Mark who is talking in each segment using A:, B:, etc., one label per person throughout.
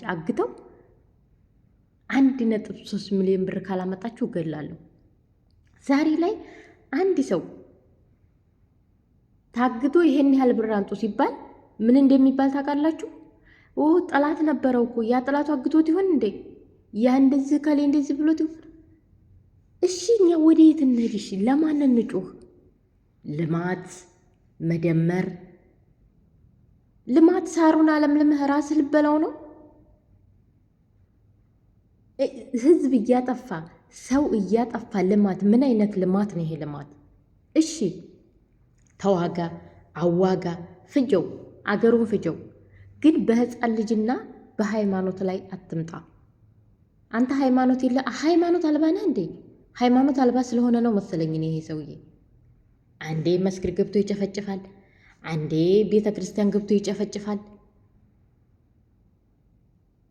A: አግተው 1.3 ሚሊዮን ብር ካላመጣችሁ እገላለሁ። ዛሬ ላይ አንድ ሰው ታግቶ ይሄን ያህል ብር አንጡ ሲባል ምን እንደሚባል ታውቃላችሁ? ጠላት ነበረው እኮ ያ ጠላቱ አግቶት ይሆን እንዴ? ያ እንደዚህ ከሌ እንደዚህ ብሎት ይሆን? እሺ እኛ ወዴት እንሂድ? እሺ ለማን እንጩህ? ልማት መደመር ልማት ሳሩን አለምልመህ ራስህ ልበላው ነው። ህዝብ እያጠፋ ሰው እያጠፋ ልማት ምን አይነት ልማት ነው ይሄ ልማት? እሺ ተዋጋ፣ አዋጋ፣ ፍጀው፣ አገሩን ፍጀው፣ ግን በህፃን ልጅና በሃይማኖት ላይ አትምጣ። አንተ ሃይማኖት የለ ሃይማኖት አልባ ነህ እንዴ? ሃይማኖት አልባ ስለሆነ ነው መሰለኝ ይሄ ሰውዬ አንዴ መስጊድ ገብቶ ይጨፈጭፋል፣ አንዴ ቤተ ክርስቲያን ገብቶ ይጨፈጭፋል።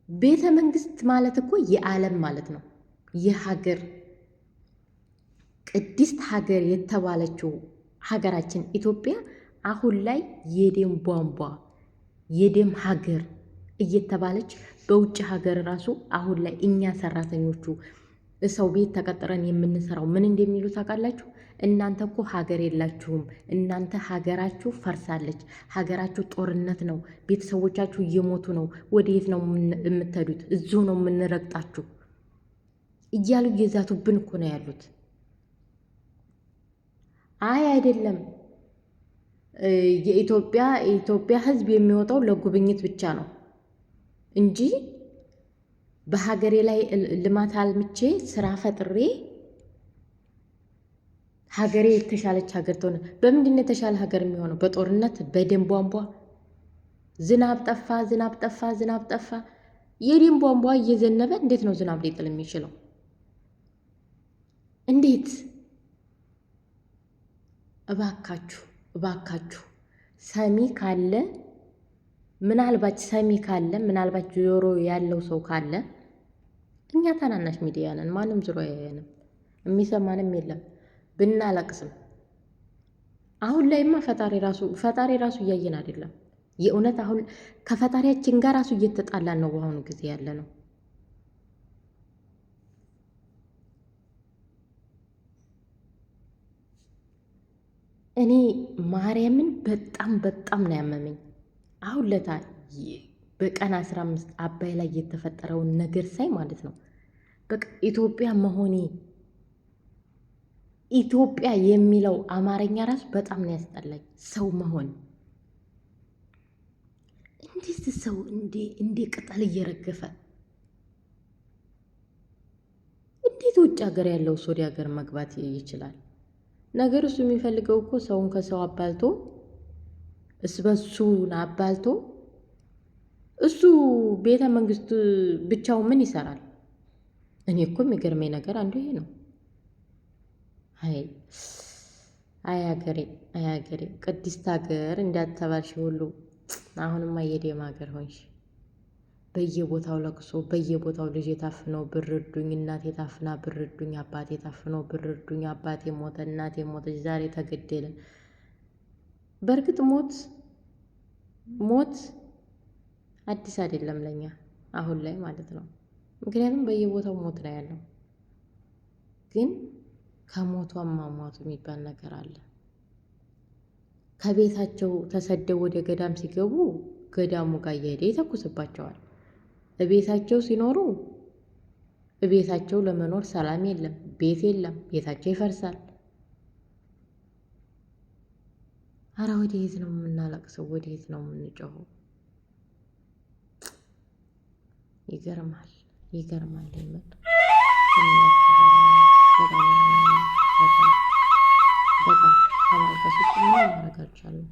A: ቤተ መንግስት ማለት እኮ የዓለም ማለት ነው። የሀገር ቅድስት ሀገር የተባለችው ሀገራችን ኢትዮጵያ አሁን ላይ የደም ቧንቧ የደም ሀገር እየተባለች በውጭ ሀገር ራሱ አሁን ላይ እኛ ሰራተኞቹ ሰው ቤት ተቀጥረን የምንሰራው ምን እንደሚሉ ታውቃላችሁ? እናንተ እኮ ሀገር የላችሁም፣ እናንተ ሀገራችሁ ፈርሳለች፣ ሀገራችሁ ጦርነት ነው፣ ቤተሰቦቻችሁ እየሞቱ ነው፣ ወደየት ነው የምትሄዱት? እዚሁ ነው የምንረግጣችሁ እያሉ እየዛቱብን እኮ ነው ያሉት። አይ አይደለም፣ የኢትዮጵያ ሕዝብ የሚወጣው ለጉብኝት ብቻ ነው እንጂ በሀገሬ ላይ ልማት አልምቼ ስራ ፈጥሬ ሀገሬ የተሻለች ሀገር ትሆነ። በምንድን ነው የተሻለ ሀገር የሚሆነው? በጦርነት በደም ቧንቧ። ዝናብ ጠፋ፣ ዝናብ ጠፋ፣ ዝናብ ጠፋ። የደም ቧንቧ እየዘነበ እንዴት ነው ዝናብ ሊጥል የሚችለው? እንዴት? እባካችሁ እባካችሁ ሰሚ ካለ ምናልባት ሰሚ ካለ ምናልባት ጆሮ ያለው ሰው ካለ እኛ ታናናሽ ሚዲያ ነን፣ ማንም ዞሮ አያየንም፣ የሚሰማንም የለም። ብናለቅስም አሁን ላይማ ፈጣሪ ራሱ እያየን አይደለም። የእውነት አሁን ከፈጣሪያችን ጋር ራሱ እየተጣላን ነው በአሁኑ ጊዜ ያለ ነው። እኔ ማርያምን በጣም ነው ያመመኝ። አሁን ለታ በቀን 15 አባይ ላይ የተፈጠረውን ነገር ሳይ ማለት ነው በቃ ኢትዮጵያ መሆኔ ኢትዮጵያ የሚለው አማርኛ ራሱ በጣም ነው ያስጠላኝ። ሰው መሆን እንዴት ሰው እንዴ ቅጠል እየረገፈ እንዴት ውጭ ሀገር ያለው ወደ ሀገር መግባት ይችላል? ነገር እሱ የሚፈልገው እኮ ሰውን ከሰው አባልቶ እስበሱን አባልቶ እሱ ቤተ መንግስት ብቻው ምን ይሰራል? እኔ እኮ የሚገርመኝ ነገር አንዱ ይሄ ነው። አይ ሀገሬ ቅድስት ሀገር እንዳትተባልሽ ሁሉ አሁንማ የደም ሀገር ሆንሽ። በየቦታው ለቅሶ፣ በየቦታው ልጅ የታፍነው ብርዱኝ፣ እናቴ ታፍና ብርዱኝ፣ አባቴ ታፍነው ብርዱኝ፣ አባቴ ሞተ፣ እናቴ ሞተች፣ ዛሬ ተገደለ። በእርግጥ ሞት አዲስ አይደለም ለኛ አሁን ላይ ማለት ነው። ምክንያቱም በየቦታው ሞት ነው ያለው። ግን ከሞቱ አሟሟቱ የሚባል ነገር አለ። ከቤታቸው ተሰደው ወደ ገዳም ሲገቡ ገዳሙ ጋር እየሄደ ይተኩስባቸዋል። እቤታቸው ሲኖሩ እቤታቸው ለመኖር ሰላም የለም፣ ቤት የለም፣ ቤታቸው ይፈርሳል። አረ ወዴት ነው የምናለቅሰው? ወዴት ነው የምንጮኸው? ይገርማል። ይመጥ በጣም ተማልከሱት ምን ማድረግ አልቻለም።